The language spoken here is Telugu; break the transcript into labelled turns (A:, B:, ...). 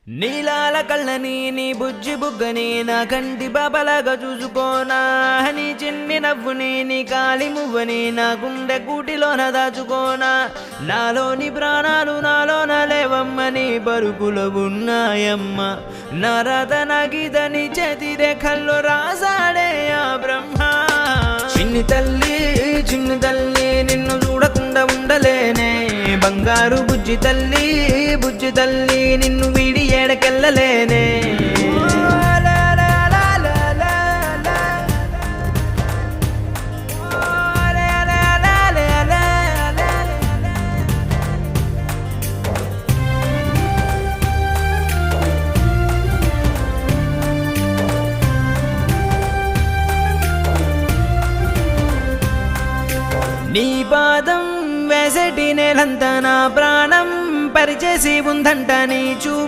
A: నీలాల కళ్ళని నీ బుజ్జి బుగ్గని నా కంటి బాబలాగా చూసుకోనా, నీ చిన్ని నవ్వుని నీ కాలి మువ్వని నా గుండె కూటిలోన దాచుకోనా. నాలోని ప్రాణాలు నాలోన లేవమ్మని బరుకులో ఉన్నాయమ్మ, నా రాత నా గీతని చేతి రేఖల్లో రాసాడే ఆ బ్రహ్మ. చిన్ని తల్లి నిన్ను చూడకుండా ఉండలేనే, బంగారు బుజ్జి తల్లి నిన్ను వీడి ఏడకెళ్ళలేనే. నీ పాదం వేసేటి నేలంతా నా ప్రాణం పరిచేసి ఉందంట నీ చూపు.